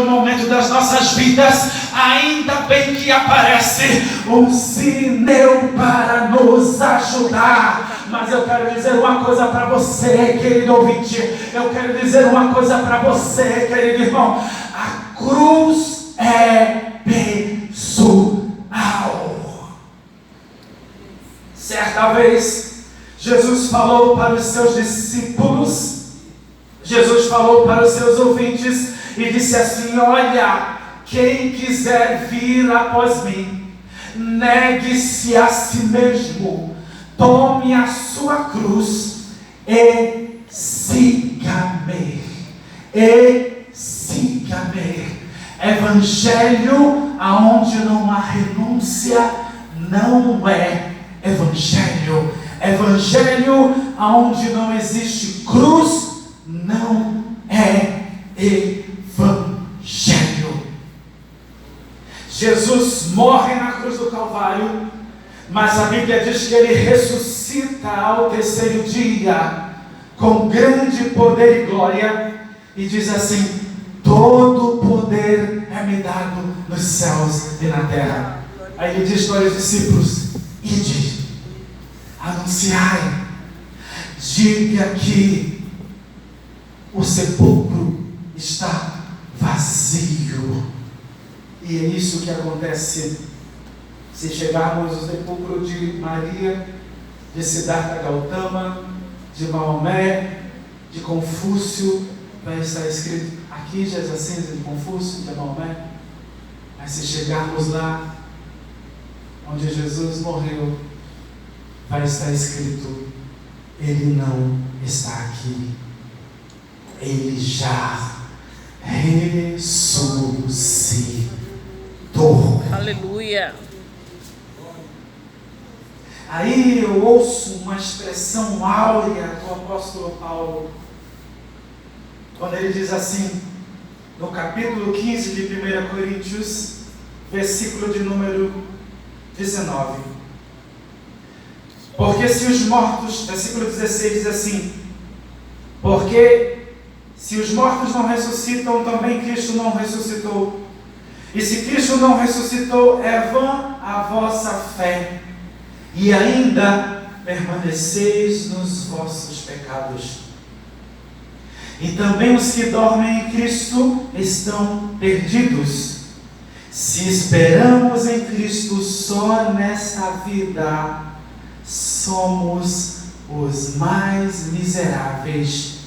no momento das nossas vidas, ainda bem que aparece um Cineu para nos ajudar. Mas eu quero dizer uma coisa para você, querido ouvinte, eu quero dizer uma coisa para você, querido irmão: a cruz é pessoal. Certa vez, Jesus falou para os seus discípulos, Jesus falou para os seus ouvintes e disse assim: olha, quem quiser vir após mim, negue-se a si mesmo, tome a sua cruz e siga-me. E siga-me. Evangelho aonde não há renúncia não é evangelho. Evangelho aonde não existe cruz não é evangelho. Jesus morre na cruz do Calvário, mas a Bíblia diz que ele ressuscita ao terceiro dia com grande poder e glória, e diz assim: todo poder é me dado nos céus e na terra. Aí ele diz para os discípulos: ide, anunciai, diga que o sepulcro está vazio. E é isso que acontece. Se chegarmos ao sepulcro de Maria, de Siddhartha Gautama, de Maomé, de Confúcio, vai estar escrito: aqui jaz a cinza de Confúcio, de Maomé. Mas se chegarmos lá onde Jesus morreu, vai estar escrito: ele não está aqui, ele já ressuscitou. Aleluia. Aí eu ouço uma expressão áurea do apóstolo Paulo, quando ele diz assim, no capítulo 15 de 1 Coríntios, versículo de número 19. Porque se os mortos, versículo 16 diz assim: porque se os mortos não ressuscitam, também Cristo não ressuscitou. E se Cristo não ressuscitou, é vã a vossa fé, e ainda permaneceis nos vossos pecados. E também os que dormem em Cristo estão perdidos. Se esperamos em Cristo só nesta vida, somos os mais miseráveis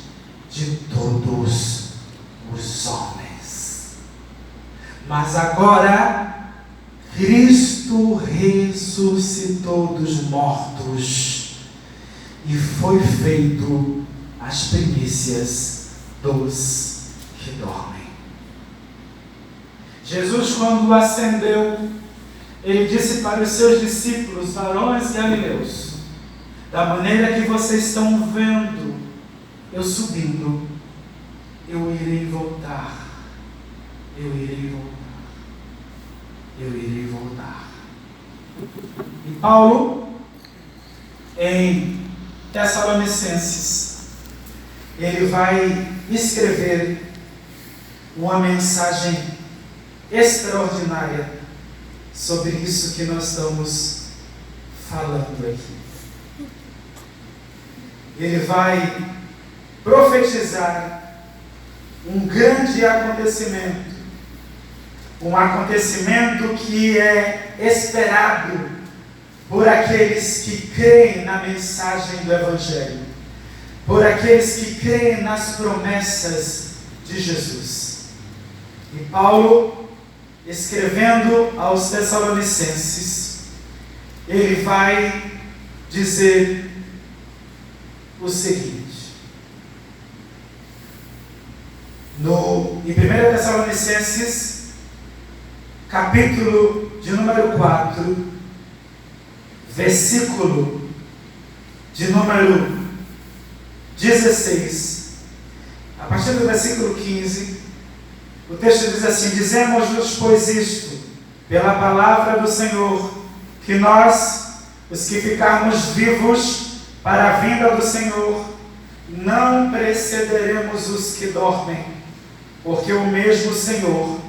de todos os homens. Mas agora Cristo ressuscitou dos mortos e foi feito as primícias dos que dormem. Jesus, quando ascendeu, ele disse para os seus discípulos, varões galileus: da maneira que vocês estão vendo eu subindo, eu irei voltar, eu irei voltar, eu irei voltar. E Paulo, em Tessalonicenses, ele vai escrever uma mensagem extraordinária sobre isso que nós estamos falando aqui. Ele vai profetizar um grande acontecimento, um acontecimento que é esperado por aqueles que creem na mensagem do Evangelho, por aqueles que creem nas promessas de Jesus. E Paulo, escrevendo aos Tessalonicenses, ele vai dizer o seguinte, em 1 Tessalonicenses, capítulo de número 4, versículo de número 16, a partir do versículo 15, o texto diz assim: dizemos-vos, pois, isto, pela palavra do Senhor, que nós, os que ficarmos vivos para a vinda do Senhor, não precederemos os que dormem. porque o mesmo Senhor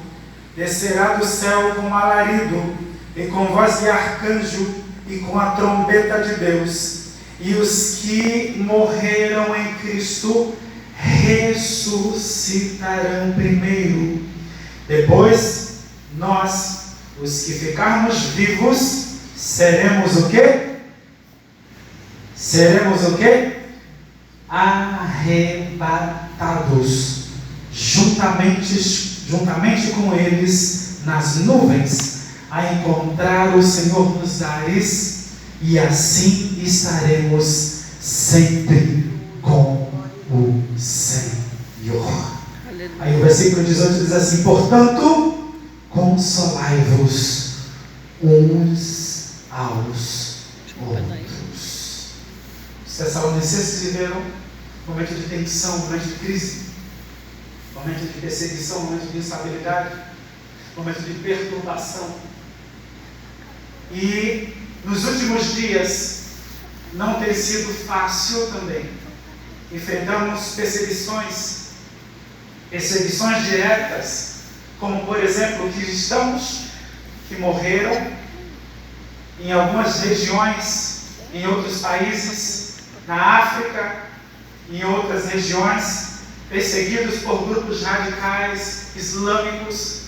descerá do céu com alarido, e com voz de arcanjo, e com a trombeta de Deus, e os que morreram em Cristo ressuscitarão primeiro. Depois, nós, os que ficarmos vivos, seremos o quê? Seremos o quê? Arrebatados, juntamente com eles nas nuvens, a encontrar o Senhor nos ares, e assim estaremos sempre com o Senhor. Aleluia. Aí o versículo 18 diz assim: portanto, consolai-vos uns aos outros. Os tessalonicenses viveram momento de tensão, momento de crise, momento de perseguição, momento de instabilidade, momento de perturbação. E nos últimos dias não tem sido fácil também. Enfrentamos perseguições diretas, como por exemplo cristãos que morreram em algumas regiões, em outros países, na África, em outras regiões, perseguidos por grupos radicais islâmicos,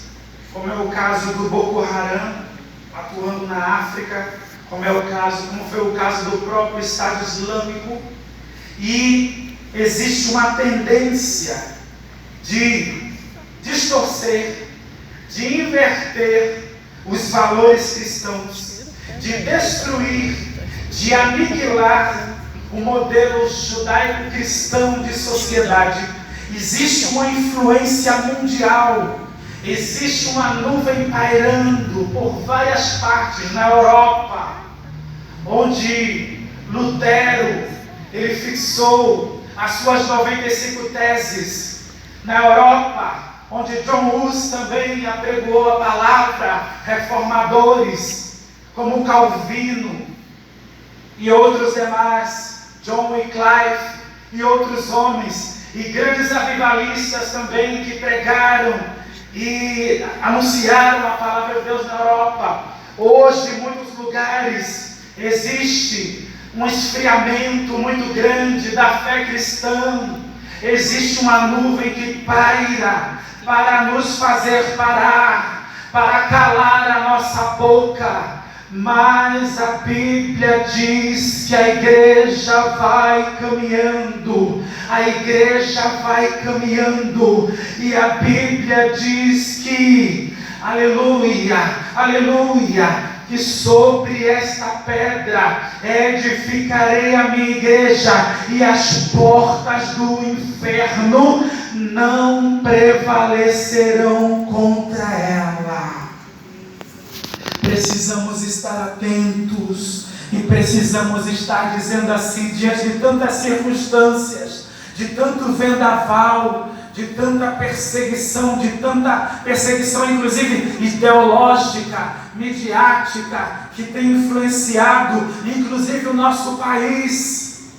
como é o caso do Boko Haram, atuando na África, como foi o caso do próprio Estado Islâmico. E existe uma tendência de distorcer, de inverter os valores cristãos, de destruir, de aniquilar o modelo judaico-cristão de sociedade. Existe uma influência mundial, existe uma nuvem pairando por várias partes na Europa, onde Lutero ele fixou as suas 95 teses. Na Europa, onde John Hus também apregoou a palavra, reformadores como Calvino e outros demais, John Wycliffe e outros homens, e grandes avivalistas também que pregaram e anunciaram a palavra de Deus na Europa. Hoje, em muitos lugares, existe um esfriamento muito grande da fé cristã. Existe uma nuvem que paira para nos fazer parar, para calar a nossa boca. Mas a Bíblia diz que a igreja vai caminhando, e a Bíblia diz que, aleluia, que sobre esta pedra edificarei a minha igreja, e as portas do inferno não prevalecerão contra ela. Precisamos estar atentos e precisamos estar dizendo assim, diante de tantas circunstâncias, de tanto vendaval, de tanta perseguição, inclusive ideológica, midiática, que tem influenciado inclusive o nosso país.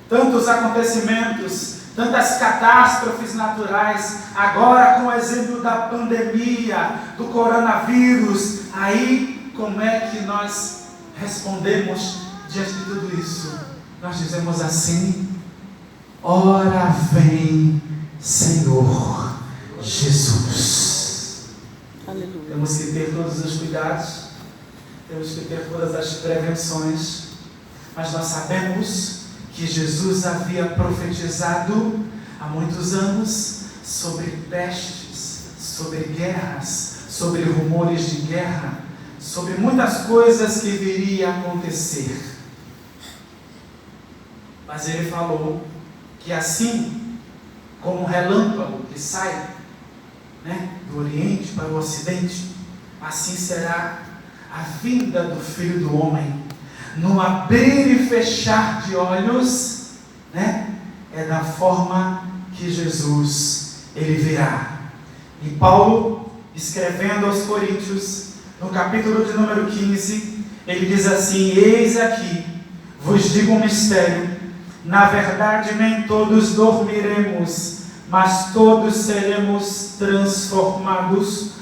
Tantos acontecimentos, tantas catástrofes naturais, agora com o exemplo da pandemia, do coronavírus. Aí, como é que nós respondemos diante de tudo isso? Nós dizemos assim: ora vem, Senhor Jesus. Aleluia. Temos que ter todos os cuidados, temos que ter todas as prevenções, mas nós sabemos que Jesus havia profetizado há muitos anos sobre pestes, sobre guerras, sobre rumores de guerra, sobre muitas coisas que viria a acontecer. Mas ele falou que assim como um relâmpago que sai, do Oriente para o Ocidente, assim será a vinda do Filho do Homem. No abrir e fechar de olhos, é da forma que Jesus ele virá. E Paulo, escrevendo aos Coríntios, no capítulo de número 15, ele diz assim: eis aqui, vos digo um mistério, Na verdade, nem todos dormiremos, mas todos seremos transformados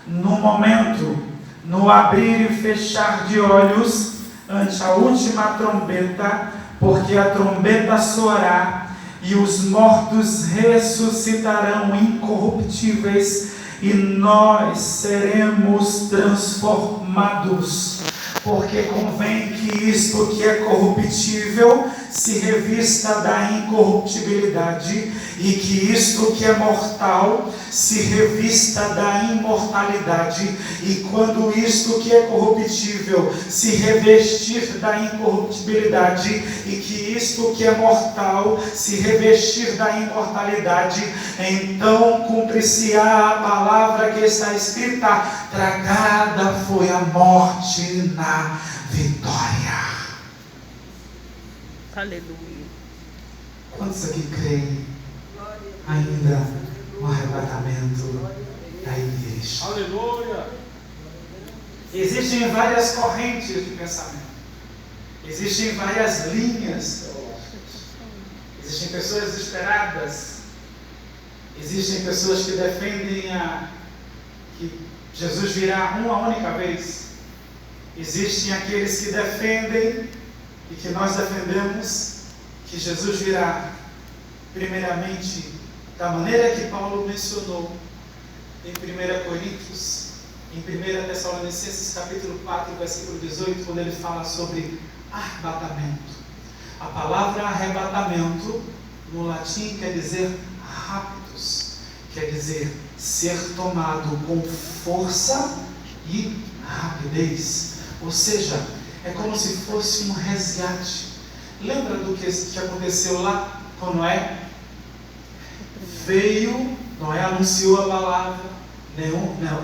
no momento, no abrir e fechar de olhos, ante a última trombeta, porque a trombeta soará e os mortos ressuscitarão incorruptíveis e nós seremos transformados. Porque convém que isto que é corruptível se revista da incorruptibilidade e que isto que é mortal se revista da imortalidade. E quando isto que é corruptível se revestir da incorruptibilidade e que isto que é mortal se revestir da imortalidade, então cumprir-se-á a palavra que está escrita: tragada foi a morte na vitória. Aleluia. Quantos aqui creem ainda no arrebatamento da igreja? Aleluia. Existem várias correntes de pensamento. Existem várias linhas teológicas. Existem pessoas desesperadas. Existem pessoas que defendem que Jesus virá uma única vez. Existem aqueles que defendem e que nós defendemos que Jesus virá, primeiramente, da maneira que Paulo mencionou em 1 Coríntios, em 1 Tessalonicenses capítulo 4, versículo 18, quando ele fala sobre arrebatamento. A palavra arrebatamento no latim quer dizer raptus, quer dizer ser tomado com força e rapidez. Ou seja, é como se fosse um resgate. Lembra do que aconteceu lá com Noé? Veio, Noé anunciou a palavra,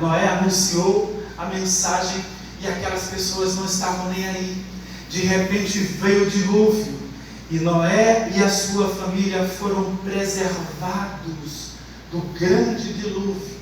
Noé anunciou a mensagem e aquelas pessoas não estavam nem aí. De repente veio o dilúvio e Noé e a sua família foram preservados do grande dilúvio.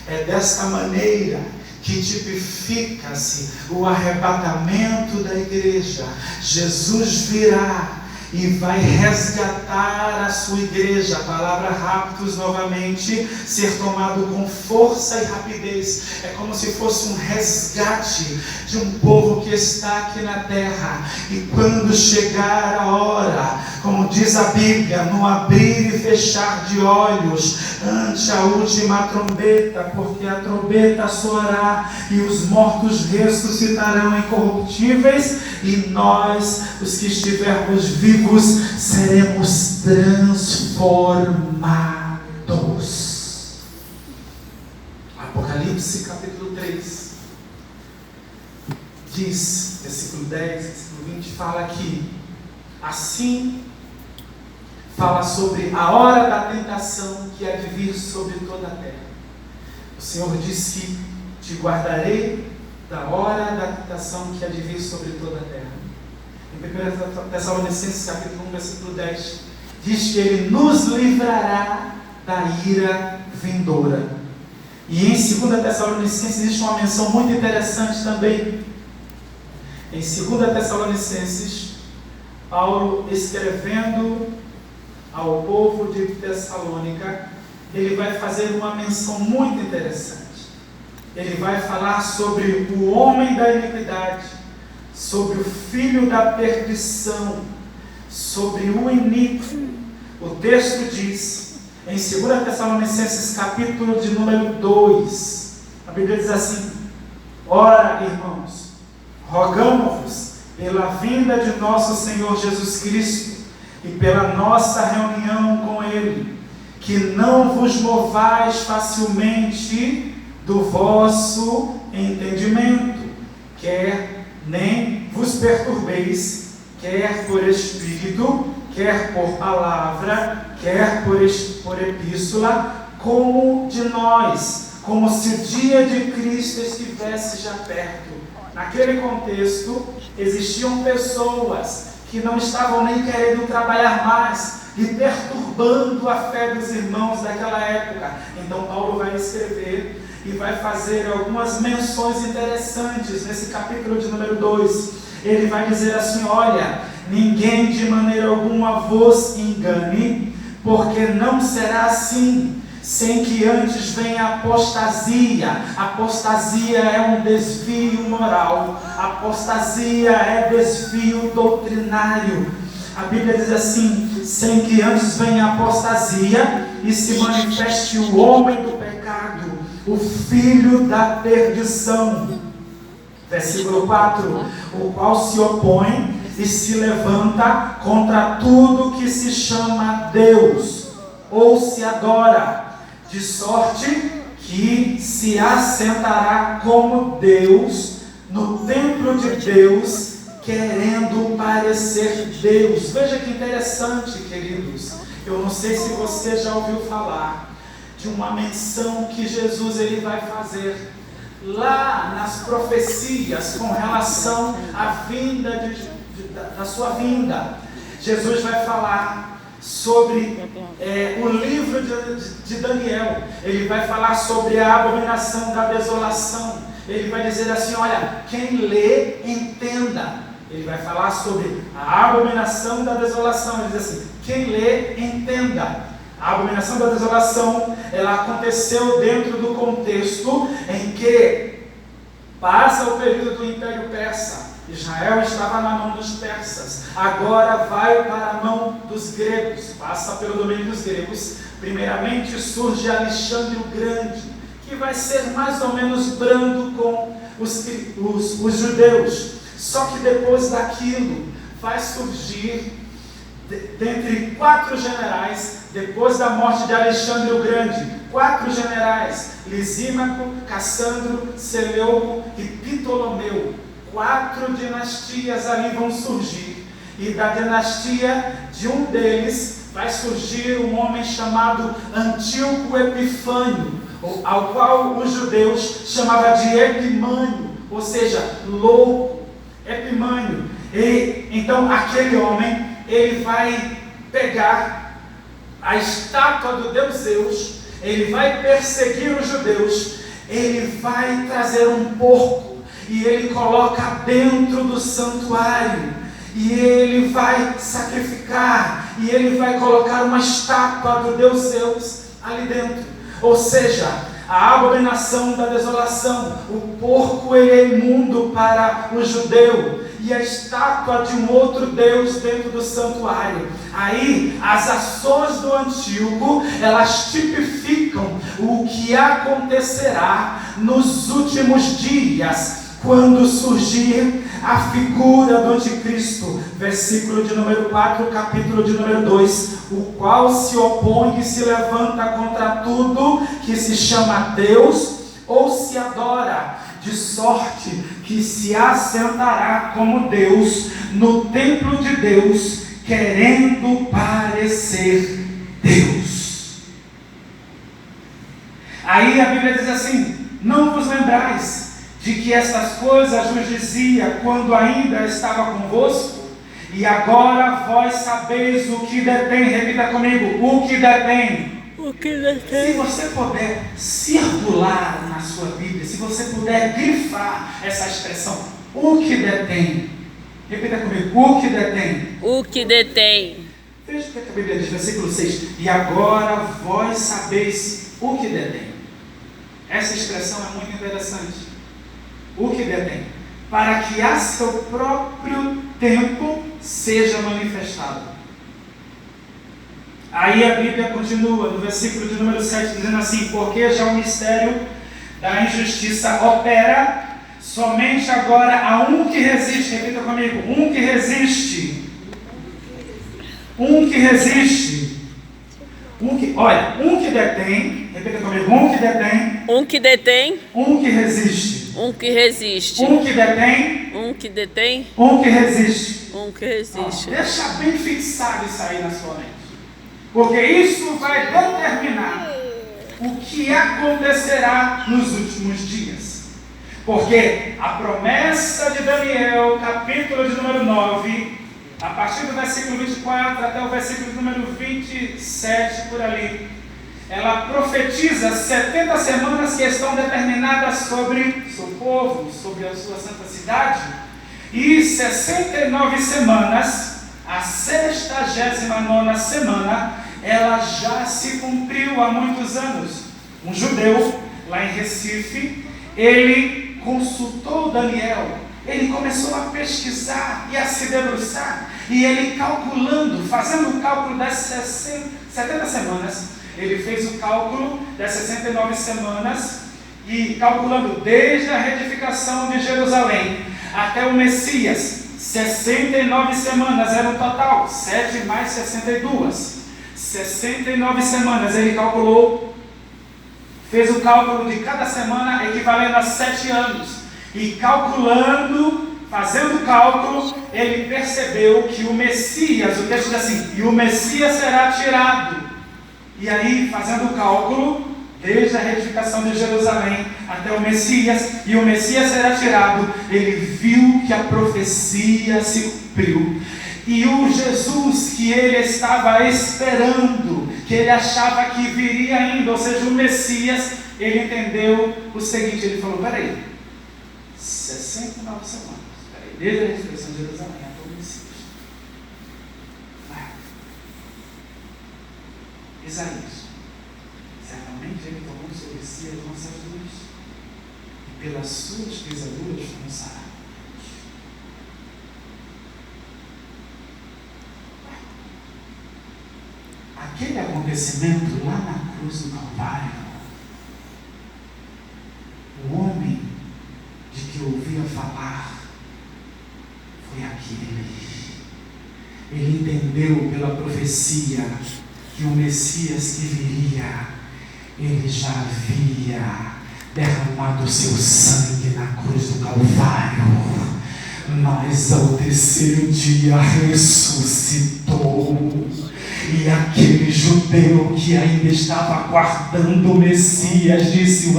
É desta maneira que tipifica-se o arrebatamento da igreja. Jesus virá e vai resgatar a sua igreja. A palavra raptus, novamente, ser tomado com força e rapidez. É como se fosse um resgate de um povo que está aqui na terra. E quando chegar a hora, como diz a Bíblia, no abrir e fechar de olhos, ante a última trombeta, porque a trombeta soará e os mortos ressuscitarão incorruptíveis, e nós, os que estivermos vivos, seremos transformados. Apocalipse capítulo 3 diz, versículo 10, versículo 20, fala que assim fala sobre a hora da tentação que há de vir sobre toda a terra. O Senhor disse que te guardarei da hora da tentação que há de vir sobre toda a terra. Em 1 Tessalonicenses capítulo 1, versículo 10, diz que Ele nos livrará da ira vindoura. E em 2 Tessalonicenses existe uma menção muito interessante também. Em 2 Tessalonicenses, Paulo, escrevendo ao povo de Tessalônica, ele vai fazer uma menção muito interessante. Ele vai falar sobre o homem da iniquidade, sobre o filho da perdição, sobre o iníquo. O texto diz, em 2 Tessalonicenses capítulo de número 2, a Bíblia diz assim: ora, irmãos, rogamo-vos pela vinda de nosso Senhor Jesus Cristo e pela nossa reunião com Ele, que não vos movais facilmente do vosso entendimento, quer nem vos perturbeis, quer por espírito, quer por palavra, quer por epístola, como de nós, como se o dia de Cristo estivesse já perto. Naquele contexto, existiam pessoas que não estavam nem querendo trabalhar mais e perturbando a fé dos irmãos daquela época. Então Paulo vai escrever e vai fazer algumas menções interessantes nesse capítulo de número 2. Ele vai dizer assim: olha, ninguém de maneira alguma vos engane, porque não será assim, sem que antes venha a apostasia. Apostasia é um desvio moral, apostasia é desvio doutrinário. A Bíblia diz assim: sem que antes venha a apostasia e se manifeste o homem do pecado, o filho da perdição. Versículo 4: o qual se opõe e se levanta contra tudo que se chama Deus ou se adora, de sorte que se assentará como Deus no templo de Deus, querendo parecer Deus. Veja que interessante, queridos. Eu não sei se você já ouviu falar de uma menção que Jesus ele vai fazer lá nas profecias com relação à vinda da sua vinda. Jesus vai falar sobre o livro de Daniel. Ele vai falar sobre a abominação da desolação. Ele vai dizer assim: olha, quem lê, entenda. Ele vai falar sobre a abominação da desolação. Ele diz assim: quem lê, entenda. A abominação da desolação, ela aconteceu dentro do contexto em que passa o período do Império Persa. Israel estava na mão dos persas, agora vai para a mão dos gregos, passa pelo domínio dos gregos. Primeiramente surge Alexandre o Grande, que vai ser mais ou menos brando com os judeus. Só que depois daquilo vai surgir, dentre 4 generais, depois da morte de Alexandre o Grande, 4 generais: Lisímaco, Cassandro, Seleuco e Ptolomeu. 4 dinastias ali vão surgir, e da dinastia de um deles vai surgir um homem chamado Antíoco Epifânio, ao qual os judeus chamavam de Epimânio, ou seja, louco, Epimânio. E então aquele homem, ele vai pegar a estátua do Deus Zeus, ele vai perseguir os judeus, ele vai trazer um porco e ele coloca dentro do santuário, e ele vai sacrificar, e ele vai colocar uma estátua do Deus Zeus ali dentro. Ou seja, a abominação da desolação. O porco ele é imundo para o judeu, e a estátua de um outro Deus dentro do santuário. Aí as ações do Antíoco, elas tipificam o que acontecerá nos últimos dias, quando surgir a figura do anticristo. Versículo de número 4, capítulo de número 2: o qual se opõe e se levanta contra tudo que se chama Deus ou se adora, de sorte que se assentará como Deus no templo de Deus, querendo parecer Deus. Aí a Bíblia diz assim: não vos lembrais de que estas coisas vos dizia quando ainda estava convosco? E agora vós sabeis o que detém. Repita comigo: o que detém. O que detém. Se você puder circular na sua Bíblia, se você puder grifar essa expressão, o que detém. Repita comigo: o que detém. O que detém. Veja o que a Bíblia diz, versículo 6: e agora vós sabeis o que detém. Essa expressão é muito interessante. O que detém, para que a seu próprio tempo seja manifestado. Aí a Bíblia continua, no versículo de número 7, dizendo assim: porque já o mistério da injustiça opera, somente agora há um que resiste. Repita comigo: um que resiste. Um que resiste. Um que detém. Repita comigo: um que detém. Um que detém. Um que resiste. Um que resiste. Um que detém. Um que detém. Um que resiste. Um que resiste. Deixa bem fixado isso aí na sua mente, porque isso vai determinar o que acontecerá nos últimos dias. Porque a promessa de Daniel, capítulo de número 9, a partir do versículo 24 até o versículo de número 27, por ali, ela profetiza 70 semanas que estão determinadas sobre o seu povo, sobre a sua santa cidade, e 69 semanas A 69ª semana, ela já se cumpriu há muitos anos. Um judeu, lá em Recife, ele consultou Daniel. Ele começou a pesquisar e a se debruçar. E ele calculando, fazendo o cálculo das 70 semanas, ele fez o cálculo das 69 semanas e calculando desde a reedificação de Jerusalém até o Messias, 69 semanas era o total, 7 mais 62. 69 semanas ele calculou, fez o cálculo de cada semana equivalendo a 7 anos. E calculando, fazendo o cálculo, ele percebeu que o Messias, o texto diz assim, e o Messias será tirado. E aí, fazendo o cálculo, desde a reedificação de Jerusalém até o Messias, e o Messias será tirado, ele viu que a profecia se cumpriu. E o Jesus que ele estava esperando, que ele achava que viria ainda, ou seja, o Messias, ele entendeu o seguinte, ele falou, peraí, 69 semanas, peraí, desde a reedificação de Jerusalém até o Messias. Isaías, certamente ele tomou sobre si as nossas dores, e pelas suas pisaduras fomos sarados. Aquele acontecimento lá na cruz do Calvário, o homem de que ouvia falar foi aquele. Ele entendeu pela profecia que o Messias que viria, ele já havia derramado o seu sangue na cruz do Calvário, mas ao terceiro dia ressuscitou. E aquele judeu que ainda estava aguardando o Messias disse,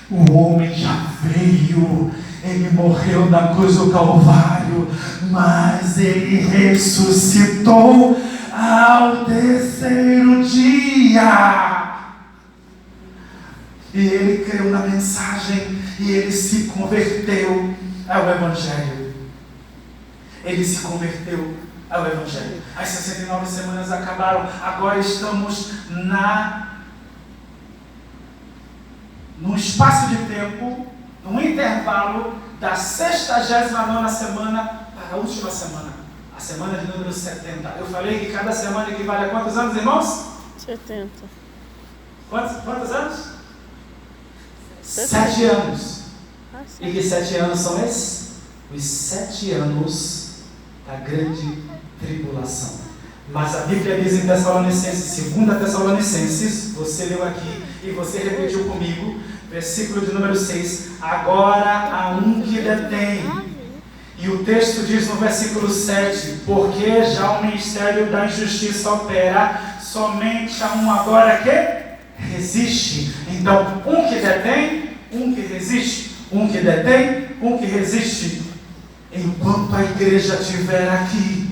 o homem já veio, ele morreu na cruz do Calvário, mas ele ressuscitou ao terceiro dia. E ele creu na mensagem e ele se converteu ao Evangelho. Ele se converteu ao Evangelho. As 69 semanas acabaram, agora estamos num espaço de tempo, num intervalo da 69ª semana para a última semana, a semana de número 70. Eu falei que cada semana equivale a quantos anos, irmãos? 70. Quantos anos? 7 anos. E que 7 anos são esses? Os 7 anos da grande tribulação. Mas a Bíblia diz em Tessalonicenses, 2 Tessalonicenses, você leu aqui e você repetiu comigo, versículo de número 6, agora há um que detém. E o texto diz no versículo 7, porque já o ministério da injustiça opera, somente há um agora que resiste. Então, um que detém, um que resiste, um que detém, um que resiste. Enquanto a igreja estiver aqui,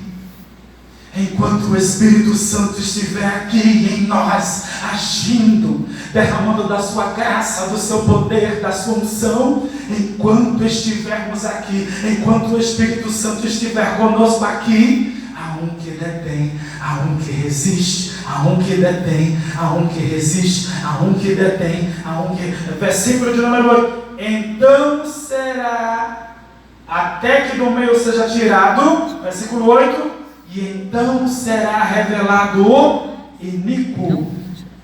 enquanto o Espírito Santo estiver aqui em nós, agindo, derramando da sua graça, do seu poder, da sua unção, enquanto estivermos aqui, enquanto o Espírito Santo estiver conosco aqui, há um que detém, há um que resiste, há um que detém, há um que resiste, há um que detém, há um que... Versículo de número 8, então será, até que do meio seja tirado, versículo 8, e então será revelado o iníquo,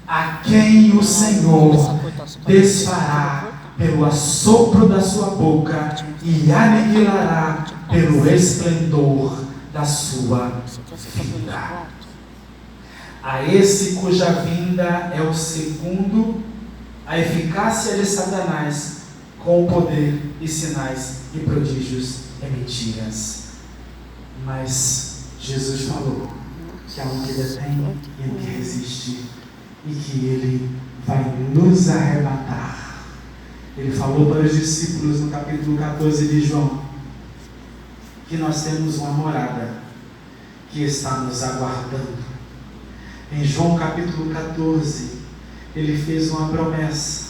a quem o Senhor desfará pelo assopro da sua boca e aniquilará pelo esplendor da sua vinda. A esse cuja vinda é o segundo, a eficácia de Satanás, com o poder e sinais e prodígios e mentiras. Mas Jesus falou que há um que detém e um que resiste, e que Ele vai nos arrebatar. Ele falou para os discípulos no capítulo 14 de João, que nós temos uma morada que está nos aguardando. Em João capítulo 14, Ele fez uma promessa,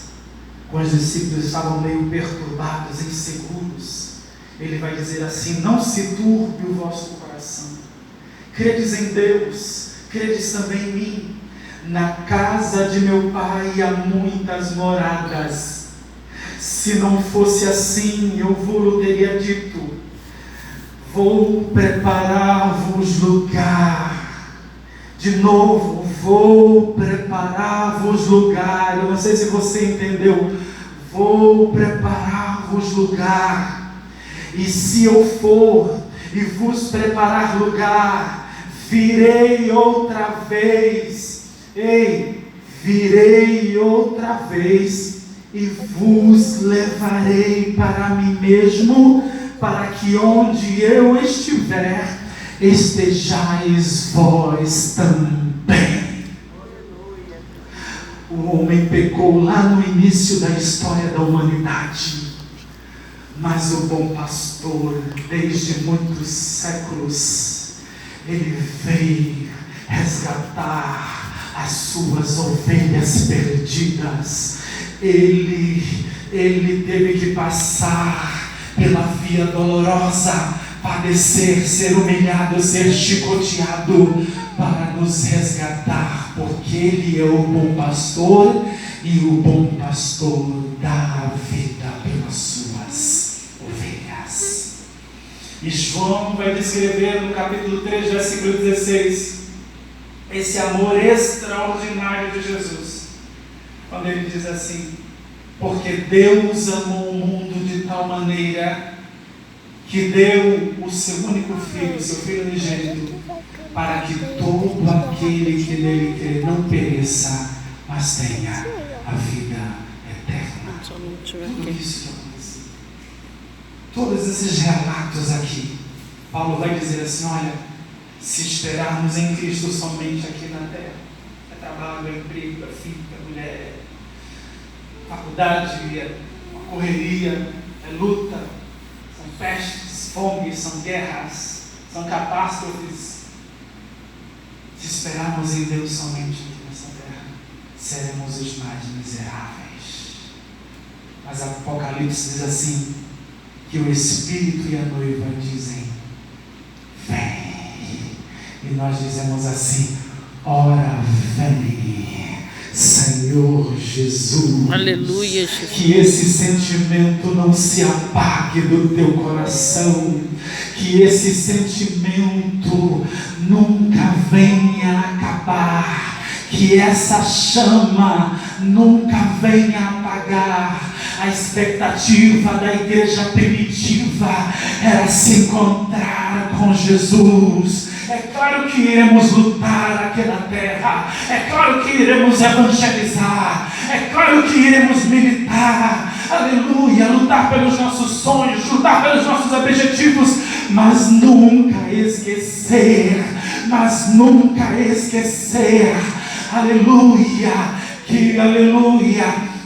quando os discípulos estavam meio perturbados, inseguros. Ele vai dizer assim, não se turbe o vosso coração. credes em Deus, credes também em mim. Na casa de meu pai há muitas moradas. Se não fosse assim, eu vos teria dito: vou preparar-vos lugar. De novo, vou preparar-vos lugar. Eu não sei se você entendeu. Vou preparar-vos lugar. E se eu for e vos preparar lugar, virei outra vez. Virei outra vez e vos levarei para mim mesmo, para que onde eu estiver, estejais vós também. O homem pecou lá no início da história da humanidade, mas o bom pastor, desde muitos séculos, ele veio resgatar as suas ovelhas perdidas. Ele teve que passar pela via dolorosa, padecer, ser humilhado, ser chicoteado, para nos resgatar, porque Ele é o bom pastor, e o bom pastor dá a vida pelas suas ovelhas. E João vai descrever no capítulo 3, versículo 16, esse amor extraordinário de Jesus, quando ele diz assim: porque Deus amou o mundo de tal maneira que deu o seu único filho, seu filho unigênito, para que todo aquele que nele crê não pereça, mas tenha a vida eterna. Tudo isso que aconteceu, todos esses relatos aqui, Paulo vai dizer assim: olha, se esperarmos em Cristo somente aqui na terra, é trabalho, é emprego, é filho, é mulher, é faculdade, é uma correria, é luta, são pestes, fome, são guerras, são catástrofes. Se esperarmos em Deus somente aqui nessa terra, seremos os mais miseráveis. Mas Apocalipse diz assim, que o Espírito e a noiva dizem: vem. E nós dizemos assim: ora vem, Senhor Jesus. Aleluia, Jesus. Que esse sentimento não se apague do teu coração, que esse sentimento nunca venha acabar, que essa chama nunca venha apagar. A expectativa da igreja primitiva era se encontrar com Jesus. É claro que iremos lutar aqui na terra, é claro que iremos evangelizar, é claro que iremos militar, aleluia, lutar pelos nossos sonhos, lutar pelos nossos objetivos, mas nunca esquecer, aleluia,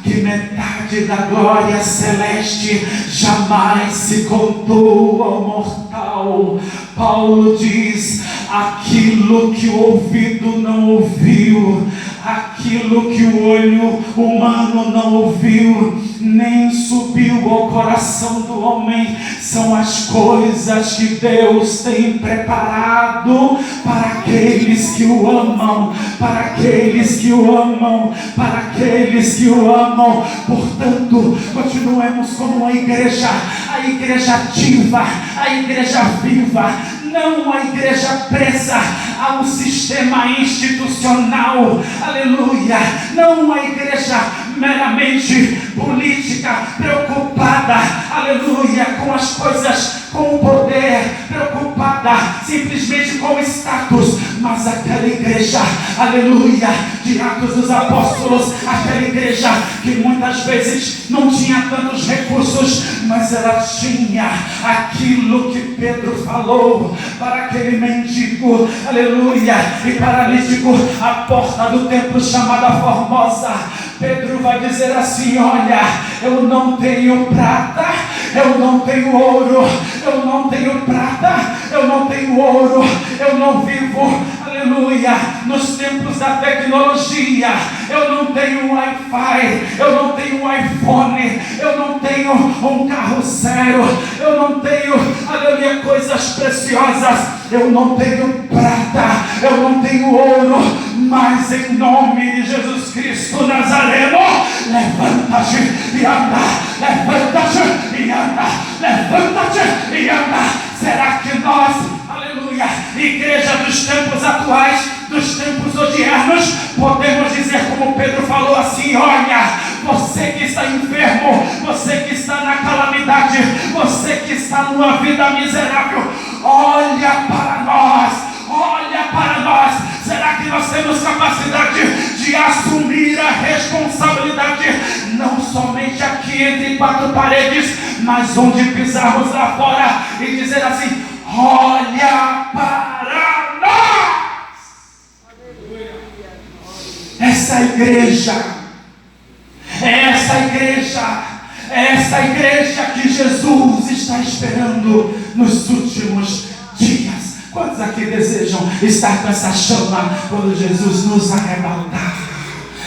que metade da glória celeste jamais se contou ao mortal. Paulo diz: aquilo que o ouvido não ouviu, aquilo que o olho humano não ouviu, nem subiu ao coração do homem, são as coisas que Deus tem preparado para aqueles que o amam, para aqueles que o amam, para aqueles que o amam. Portanto, continuemos como uma igreja, a igreja ativa, a igreja viva, não a igreja presa a um sistema institucional, aleluia, não uma igreja meramente política, preocupada, aleluia, com as coisas, com o poder, preocupada simplesmente com o status, mas aquela igreja, aleluia, de Atos dos Apóstolos, aquela igreja que muitas vezes não tinha tantos recursos, mas ela tinha aquilo que Pedro falou para aquele mendigo, aleluia, e paralítico à porta do templo chamada Formosa. Pedro vai dizer assim: olha, eu não tenho prata, eu não tenho ouro, eu não tenho prata, eu não tenho ouro, eu não vivo, aleluia, aleluia, nos tempos da tecnologia, eu não tenho Wi-Fi, eu não tenho iPhone, eu não tenho um carro zero, eu não tenho, aleluia, coisas preciosas, eu não tenho prata, eu não tenho ouro, mas em nome de Jesus Cristo Nazareno, levanta-te e anda, levanta-te e anda, levanta-te e anda. Será que nós, aleluia, igreja dos tempos atuais, dos tempos odiernos, podemos dizer como Pedro falou assim: olha, você que está enfermo, você que está na calamidade, você que está numa vida miserável, olha para nós, olha para nós. Será que nós temos capacidade de assumir a responsabilidade, não somente aqui entre quatro paredes, mas onde pisarmos lá fora e dizer assim: olha para nós. Essa igreja, essa igreja que Jesus está esperando nos últimos dias. Quantos aqui desejam estar com essa chama quando Jesus nos arrebatar?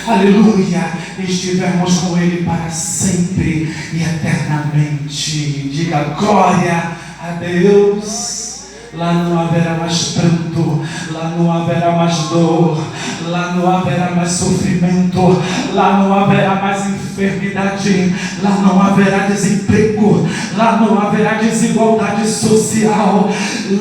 Aleluia! Estivermos com Ele para sempre e eternamente. Diga glória a Deus. Lá não haverá mais pranto, lá não haverá mais dor, lá não haverá mais sofrimento, lá não haverá mais enfermidade, lá não haverá desemprego, lá não haverá desigualdade social,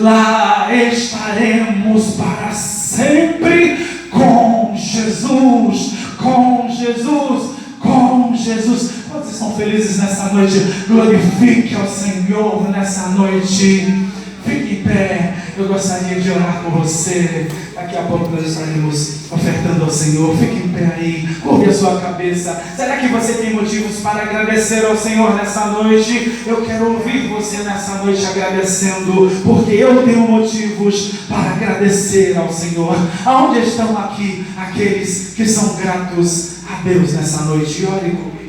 lá estaremos para sempre com Jesus, com Jesus, com Jesus. Quantos estão felizes nessa noite? Glorifique ao Senhor nessa noite. Fique em pé, eu gostaria de orar por você. Daqui a pouco nós estaremos ofertando ao Senhor. Fique em pé aí, curve a sua cabeça. Será que você tem motivos para agradecer ao Senhor nessa noite? Eu quero ouvir você nessa noite agradecendo, porque eu tenho motivos para agradecer ao Senhor. Aonde estão aqui aqueles que são gratos a Deus nessa noite? Ore comigo.